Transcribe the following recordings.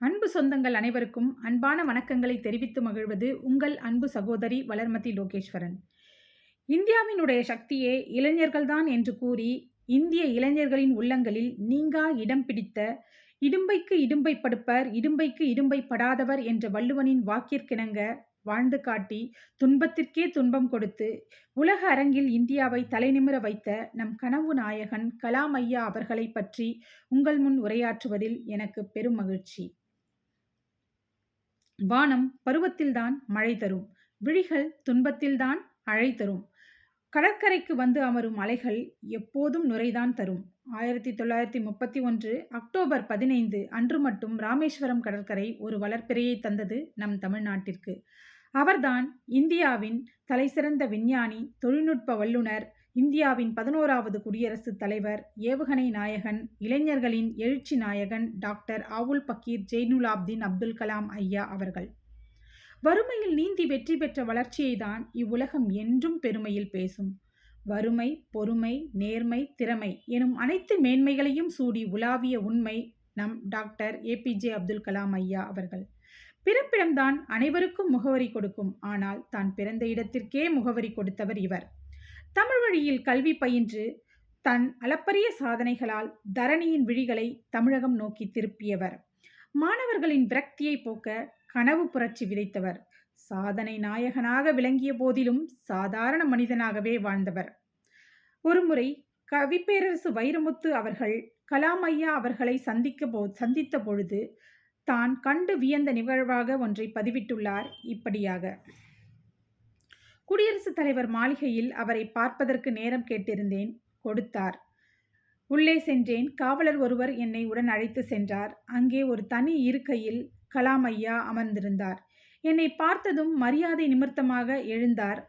அன்பு சொந்தங்கள் அனைவருக்கும் அன்பான வணக்கங்களை தெரிவித்து மகிழ்வது உங்கள் அன்பு சகோதரி வளர்மதி லோகேஸ்வரன். இந்தியாவினுடைய சக்தியே இளைஞர்கள்தான் என்று கூறி இந்திய இளைஞர்களின் உள்ளங்களில் நீங்கா இடம் பிடித்த இடும்பைக்கு இடும்பை படுப்பர் இடும்பைக்கு இடும்பை படாதவர் என்ற வள்ளுவனின் வாக்கிற்கிணங்க வாழ்ந்து காட்டி துன்பத்திற்கே துன்பம் கொடுத்து உலக அரங்கில் இந்தியாவை தலைநிமிர வைத்த நம் கனவு நாயகன் கலாம் ஐயா அவர்களை பற்றி உங்கள் முன் உரையாற்றுவதில் எனக்கு பெரும் மகிழ்ச்சி. வானம் பருவத்தில்தான் மழை தரும், விழிகள் துன்பத்தில்தான் அழை தரும், கடற்கரைக்கு வந்து அமரும் அலைகள் எப்போதும் நுரைதான் தரும். 1931 அக்டோபர் 15 அன்று மட்டும் ராமேஸ்வரம் கடற்கரை ஒரு வளர்ப்பிறையை தந்தது நம் தமிழ்நாட்டிற்கு. அவர்தான் இந்தியாவின் தலைசிறந்த விஞ்ஞானி, தொழில்நுட்ப வல்லுனர், இந்தியாவின் 11வது குடியரசுத் தலைவர், ஏவுகணை நாயகன், இளைஞர்களின் எழுச்சி நாயகன் டாக்டர் ஆவுல் பக்கீர் ஜெய்னுலாப்தீன் அப்துல் கலாம் ஐயா அவர்கள். வறுமையில் நீந்தி வெற்றி பெற்ற வளர்ச்சியை தான் இவ்வுலகம் என்றும் பெருமையில் பேசும். வறுமை, பொறுமை, நேர்மை, திறமை எனும் அனைத்து மேன்மைகளையும் சூடி உலாவிய உண்மை நம் டாக்டர் APJ அப்துல் கலாம் ஐயா அவர்கள். பிறப்பிடம்தான் அனைவருக்கும் முகவரி கொடுக்கும், ஆனால் தான் பிறந்த இடத்திற்கே முகவரி கொடுத்தவர் இவர். தமிழ் வழியில் கல்வி பயின்று தன் அளப்பரிய சாதனைகளால் தரணியின் விழிகளை தமிழகம் நோக்கி திருப்பியவர். மாணவர்களின் விரக்தியை போக்க கனவு புரட்சி விதைத்தவர். சாதனை நாயகனாக விளங்கிய போதிலும் சாதாரண மனிதனாகவே வாழ்ந்தவர். ஒருமுறை கவிப்பேரரசு வைரமுத்து அவர்கள் கலாம் ஐயா அவர்களை சந்தித்த பொழுது தான் கண்டு வியந்த நிகழ்வாக ஒன்றை பதிவிட்டுள்ளார் இப்படியாக: குடியரசுத் தலைவர் மாளிகையில் அவரை பார்ப்பதற்கு நேரம் கேட்டிருந்தேன், கொடுத்தார். உள்ளே சென்றேன். காவலர் ஒருவர் என்னை உடன் அழைத்து சென்றார். அங்கே ஒரு தனி இருக்கையில் கலாம் ஐயா அமர்ந்திருந்தார். என்னை பார்த்ததும் மரியாதை நிமித்தமாக எழுந்தார்.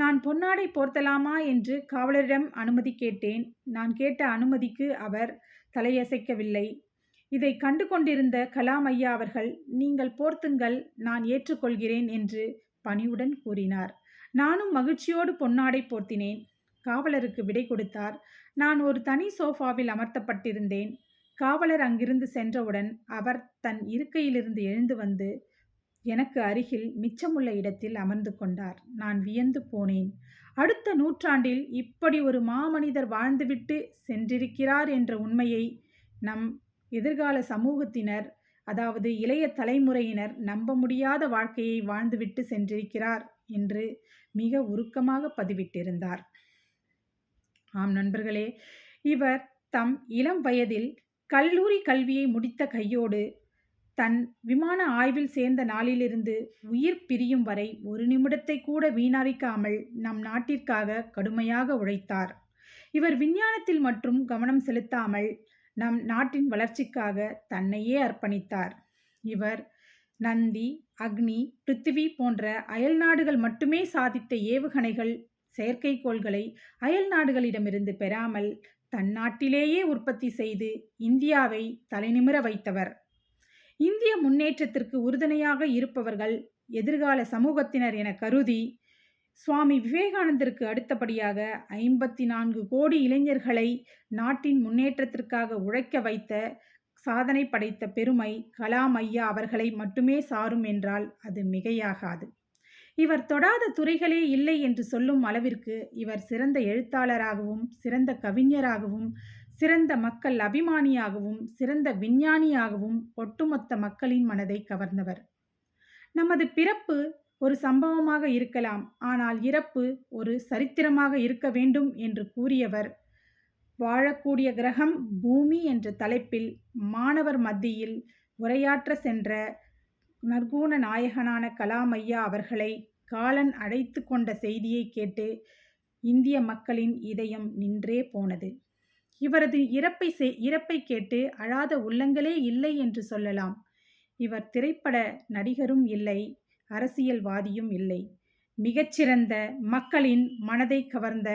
நான் பொன்னாடை போர்த்தலாமா என்று காவலரிடம் அனுமதி கேட்டேன். நான் கேட்ட அனுமதிக்கு அவர் தலையசைக்கவில்லை. இதை கண்டு கொண்டிருந்த கலாம் ஐயா அவர்கள், நீங்கள் போர்த்துங்கள், நான் ஏற்றுக்கொள்கிறேன் என்று பணிவுடன் கூறினார். நானும் மகிழ்ச்சியோடு பொன்னாடை போர்த்தினேன். காவலருக்கு விடை கொடுத்தார். நான் ஒரு தனி சோஃபாவில் அமர்த்தப்பட்டிருந்தேன். காவலர் அங்கிருந்து சென்றவுடன் அவர் தன் இருக்கையிலிருந்து எழுந்து வந்து எனக்கு அருகில் மிச்சமுள்ள இடத்தில் அமர்ந்து கொண்டார். நான் வியந்து போனேன். அடுத்த நூற்றாண்டில் இப்படி ஒரு மாமனிதர் வாழ்ந்துவிட்டு சென்றிருக்கிறார் என்ற உண்மையை நம் எதிர்கால சமூகத்தினர், அதாவது இளைய தலைமுறையினர் நம்ப முடியாத வாழ்க்கையை வாழ்ந்துவிட்டு சென்றிருக்கிறார் என்று மிக உருக்கமாக பதிவிட்டிருந்தார். ஆம் நண்பர்களே, இவர் தம் இளம் வயதில் கல்லூரி கல்வியை முடித்த கையோடு தன் விமான ஆய்வில் சேர்ந்த நாளிலிருந்து உயிர் பிரியும் வரை ஒரு நிமிடத்தை கூட வீணடிக்காமல் நம் நாட்டிற்காக கடுமையாக உழைத்தார். இவர் விஞ்ஞானத்தில் மட்டும் கவனம் செலுத்தாமல் நம் நாட்டின் வளர்ச்சிக்காக தன்னையே அர்ப்பணித்தார். இவர் நந்தி, அக்னி, பிருத்திவி போன்ற அயல் நாடுகள் மட்டுமே சாதித்த ஏவுகணைகள், செயற்கைக்கோள்களை அயல் நாடுகளிடமிருந்து பெறாமல் தன் நாட்டிலேயே உற்பத்தி செய்து இந்தியாவை தலைநிமிர வைத்தவர். இந்திய முன்னேற்றத்திற்கு உறுதுணையாக இருப்பவர்கள் எதிர்கால சமூகத்தினர் என கருதி சுவாமி விவேகானந்தருக்கு அடுத்தபடியாக 54 கோடி இளைஞர்களை நாட்டின் முன்னேற்றத்திற்காக உழைக்க வைத்த சாதனை படைத்த பெருமை கலாம் ஐயா அவர்களை மட்டுமே சாரும் என்றால் அது மிகையாகாது. இவர் தொடாத துறைகளே இல்லை என்று சொல்லும் அளவிற்கு இவர் சிறந்த எழுத்தாளராகவும், சிறந்த கவிஞராகவும், சிறந்த மக்கள் அபிமானியாகவும், சிறந்த விஞ்ஞானியாகவும் ஒட்டுமொத்த மக்களின் மனதை கவர்ந்தவர். நமது பிறப்பு ஒரு சம்பவமாக இருக்கலாம், ஆனால் இறப்பு ஒரு சரித்திரமாக இருக்க வேண்டும் என்று கூறியவர். வாழக்கூடிய கிரகம் பூமி என்ற தலைப்பில் மாணவர் மத்தியில் உரையாற்ற சென்ற நற்குண நாயகனான கலாம் ஐயா அவர்களை காலன் அழைத்து கொண்ட செய்தியை கேட்டு இந்திய மக்களின் இதயம் நின்றே போனது. இவரது இறப்பை கேட்டு அழாத உள்ளங்களே இல்லை என்று சொல்லலாம். இவர் திரைப்பட நடிகரும் இல்லை, அரசியல்வாதியும் இல்லை. மிகச்சிறந்த மக்களின் மனதை கவர்ந்த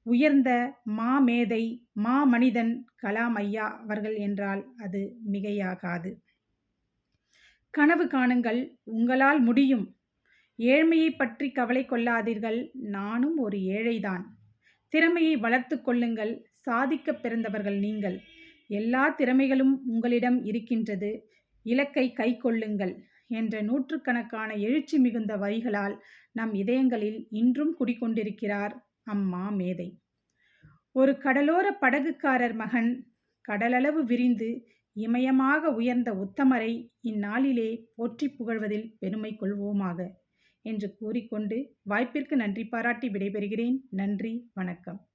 உயர்ந்த மாமேதை, மாமனிதன் கலாம் ஐயா அவர்கள் என்றால் அது மிகையாகாது. கனவு காணுங்கள், உங்களால் முடியும். ஏழ்மையை பற்றி கவலை கொள்ளாதீர்கள், நானும் ஒரு ஏழைதான். திறமையை வளர்த்து கொள்ளுங்கள், சாதிக்க பிறந்தவர்கள் நீங்கள். எல்லா திறமைகளும் உங்களிடம் இருக்கின்றது. இலக்கை கைக்கொள்ளுங்கள் என்ற நூற்றுக்கணக்கான எழுச்சி மிகுந்த வரிகளால் நம் இதயங்களில் இன்றும் குடிகொண்டிருக்கிறார் அம்மா மேதை. ஒரு கடலோர படகுக்காரர் மகன் கடலளவு விரிந்து இமயமாக உயர்ந்த உத்தமரை இந்நாளிலே போற்றி புகழ்வதில் பெருமை கொள்வோமாக என்று கூறிக்கொண்டு வாய்ப்பிற்கு நன்றி பாராட்டி விடைபெறுகிறேன். நன்றி, வணக்கம்.